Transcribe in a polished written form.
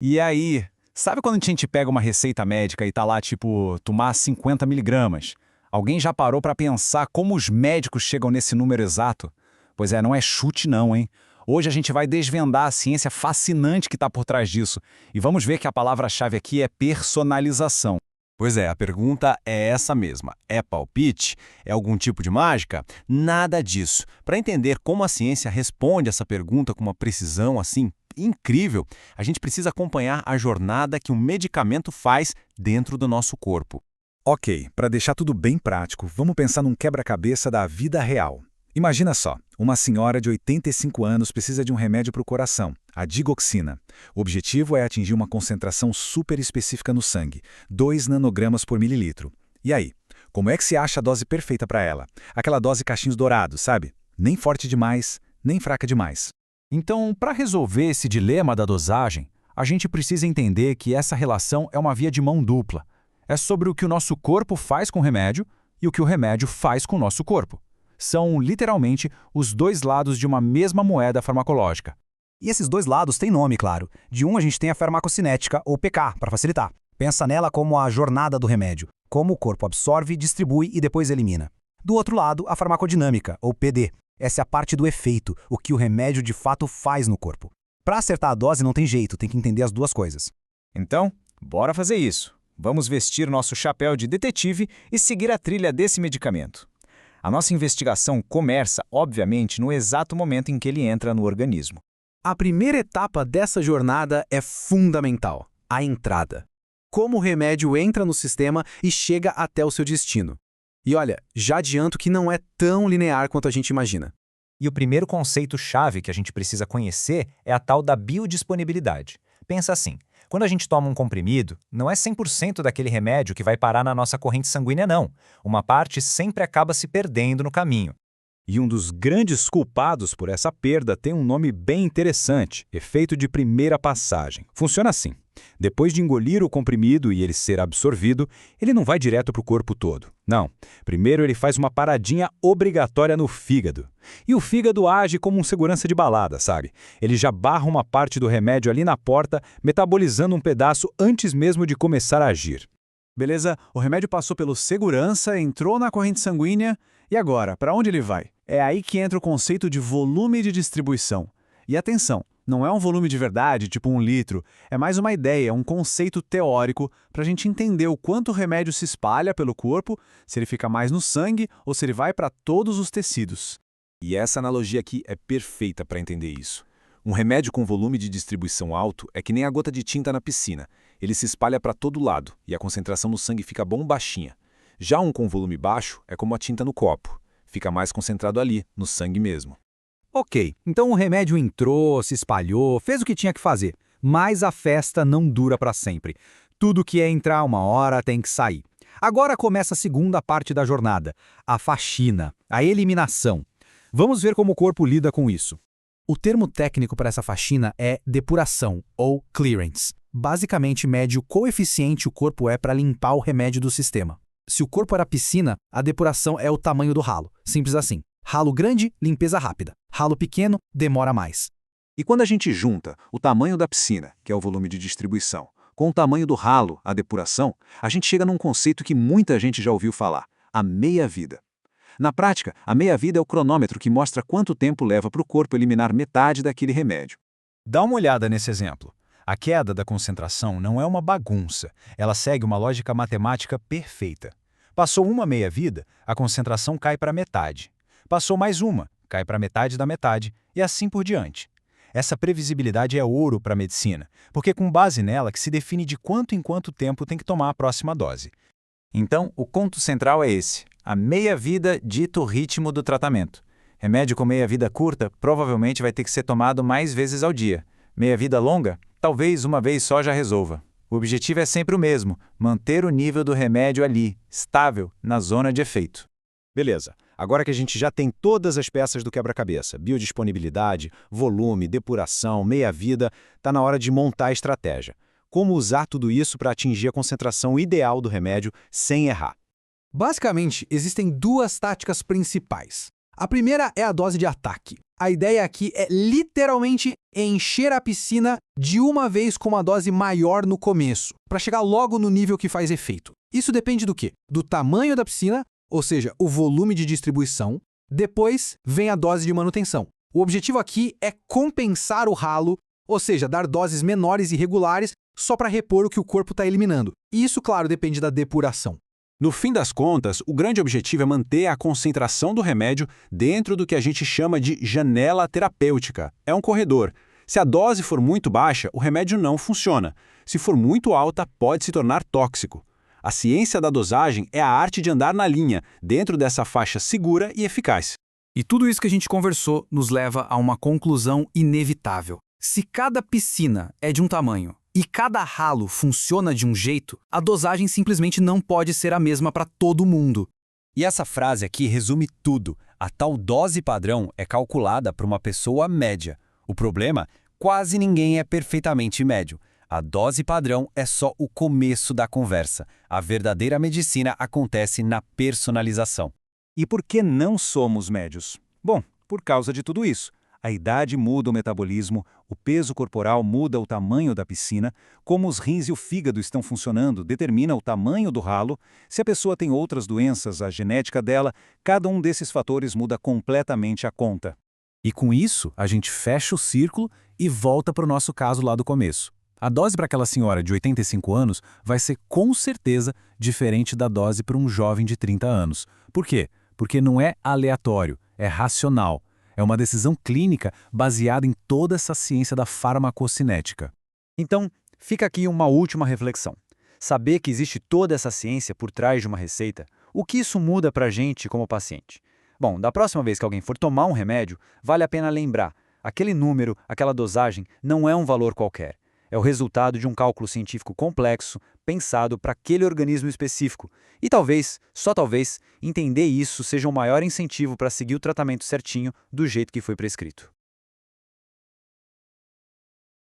E aí, sabe quando a gente pega uma receita médica e tá lá, tipo, tomar 50 miligramas? Alguém já parou pra pensar como os médicos chegam nesse número exato? Pois é, não é chute não, hein? Hoje a gente vai desvendar a ciência fascinante que está por trás disso. E vamos ver que a palavra-chave aqui é personalização. Pois é, a pergunta é essa mesma. É palpite? É algum tipo de mágica? Nada disso. Para entender como a ciência responde essa pergunta com uma precisão assim incrível, a gente precisa acompanhar a jornada que um medicamento faz dentro do nosso corpo. Ok, para deixar tudo bem prático, vamos pensar num quebra-cabeça da vida real. Imagina só, uma senhora de 85 anos precisa de um remédio para o coração, a digoxina. O objetivo é atingir uma concentração super específica no sangue, 2 nanogramas por mililitro. E aí, como é que se acha a dose perfeita para ela? Aquela dose cachinhos dourados, sabe? Nem forte demais, nem fraca demais. Então, para resolver esse dilema da dosagem, a gente precisa entender que essa relação é uma via de mão dupla. É sobre o que o nosso corpo faz com o remédio e o que o remédio faz com o nosso corpo. São, literalmente, os dois lados de uma mesma moeda farmacológica. E esses dois lados têm nome, claro. De um a gente tem a farmacocinética, ou PK, para facilitar. Pensa nela como a jornada do remédio, como o corpo absorve, distribui e depois elimina. Do outro lado, a farmacodinâmica, ou PD. Essa é a parte do efeito, o que o remédio de fato faz no corpo. Para acertar a dose não tem jeito, tem que entender as duas coisas. Então, bora fazer isso. Vamos vestir nosso chapéu de detetive e seguir a trilha desse medicamento. A nossa investigação começa, obviamente, no exato momento em que ele entra no organismo. A primeira etapa dessa jornada é fundamental, a entrada. Como o remédio entra no sistema e chega até o seu destino. E olha, já adianto que não é tão linear quanto a gente imagina. E o primeiro conceito-chave que a gente precisa conhecer é a tal da biodisponibilidade. Pensa assim, quando a gente toma um comprimido, não é 100% daquele remédio que vai parar na nossa corrente sanguínea, não. Uma parte sempre acaba se perdendo no caminho. E um dos grandes culpados por essa perda tem um nome bem interessante, efeito de primeira passagem. Funciona assim. Depois de engolir o comprimido e ele ser absorvido, ele não vai direto para o corpo todo. Não. Primeiro ele faz uma paradinha obrigatória no fígado. E o fígado age como um segurança de balada, sabe? Ele já barra uma parte do remédio ali na porta, metabolizando um pedaço antes mesmo de começar a agir. Beleza, o remédio passou pelo segurança, entrou na corrente sanguínea, e agora, para onde ele vai? É aí que entra o conceito de volume de distribuição. E atenção, não é um volume de verdade, tipo 1 litro, é mais uma ideia, um conceito teórico para a gente entender o quanto o remédio se espalha pelo corpo, se ele fica mais no sangue ou se ele vai para todos os tecidos. E essa analogia aqui é perfeita para entender isso. Um remédio com volume de distribuição alto é que nem a gota de tinta na piscina. Ele se espalha para todo lado e a concentração no sangue fica bom baixinha. Já um com volume baixo é como a tinta no copo. Fica mais concentrado ali, no sangue mesmo. Ok, então o remédio entrou, se espalhou, fez o que tinha que fazer. Mas a festa não dura para sempre. Tudo que é entrar uma hora tem que sair. Agora começa a segunda parte da jornada, a faxina, a eliminação. Vamos ver como o corpo lida com isso. O termo técnico para essa faxina é depuração, ou clearance. Basicamente mede o coeficiente o corpo é para limpar o remédio do sistema. Se o corpo era piscina, a depuração é o tamanho do ralo. Simples assim. Ralo grande, limpeza rápida. Ralo pequeno, demora mais. E quando a gente junta o tamanho da piscina, que é o volume de distribuição, com o tamanho do ralo, a depuração, a gente chega num conceito que muita gente já ouviu falar, a meia-vida. Na prática, a meia-vida é o cronômetro que mostra quanto tempo leva para o corpo eliminar metade daquele remédio. Dá uma olhada nesse exemplo. A queda da concentração não é uma bagunça, ela segue uma lógica matemática perfeita. Passou uma meia-vida, a concentração cai para metade. Passou mais uma, cai para metade da metade, e assim por diante. Essa previsibilidade é ouro para a medicina, porque é com base nela que se define de quanto em quanto tempo tem que tomar a próxima dose. Então, o ponto central é esse, a meia-vida dita o ritmo do tratamento. Remédio com meia-vida curta provavelmente vai ter que ser tomado mais vezes ao dia. Meia-vida longa, talvez uma vez só já resolva. O objetivo é sempre o mesmo, manter o nível do remédio ali, estável, na zona de efeito. Beleza, agora que a gente já tem todas as peças do quebra-cabeça, biodisponibilidade, volume, depuração, meia-vida, está na hora de montar a estratégia. Como usar tudo isso para atingir a concentração ideal do remédio sem errar? Basicamente, existem duas táticas principais. A primeira é a dose de ataque. A ideia aqui é literalmente encher a piscina de uma vez com uma dose maior no começo, para chegar logo no nível que faz efeito. Isso depende do quê? Do tamanho da piscina, ou seja, o volume de distribuição. Depois vem a dose de manutenção. O objetivo aqui é compensar o ralo, ou seja, dar doses menores e regulares só para repor o que o corpo está eliminando. E isso, claro, depende da depuração. No fim das contas, o grande objetivo é manter a concentração do remédio dentro do que a gente chama de janela terapêutica. É um corredor. Se a dose for muito baixa, o remédio não funciona. Se for muito alta, pode se tornar tóxico. A ciência da dosagem é a arte de andar na linha, dentro dessa faixa segura e eficaz. E tudo isso que a gente conversou nos leva a uma conclusão inevitável. Se cada piscina é de um tamanho e cada ralo funciona de um jeito, a dosagem simplesmente não pode ser a mesma para todo mundo. E essa frase aqui resume tudo. A tal dose padrão é calculada para uma pessoa média. O problema? Quase ninguém é perfeitamente médio. A dose padrão é só o começo da conversa. A verdadeira medicina acontece na personalização. E por que não somos médios? Bom, por causa de tudo isso. A idade muda o metabolismo, o peso corporal muda o tamanho da piscina, como os rins e o fígado estão funcionando determina o tamanho do ralo, se a pessoa tem outras doenças, a genética dela, cada um desses fatores muda completamente a conta. E com isso, a gente fecha o círculo e volta para o nosso caso lá do começo. A dose para aquela senhora de 85 anos vai ser com certeza diferente da dose para um jovem de 30 anos. Por quê? Porque não é aleatório, é racional. É uma decisão clínica baseada em toda essa ciência da farmacocinética. Então, fica aqui uma última reflexão. Saber que existe toda essa ciência por trás de uma receita, o que isso muda para a gente como paciente? Bom, da próxima vez que alguém for tomar um remédio, vale a pena lembrar, aquele número, aquela dosagem, não é um valor qualquer. É o resultado de um cálculo científico complexo, pensado para aquele organismo específico. E talvez, só talvez, entender isso seja um maior incentivo para seguir o tratamento certinho do jeito que foi prescrito.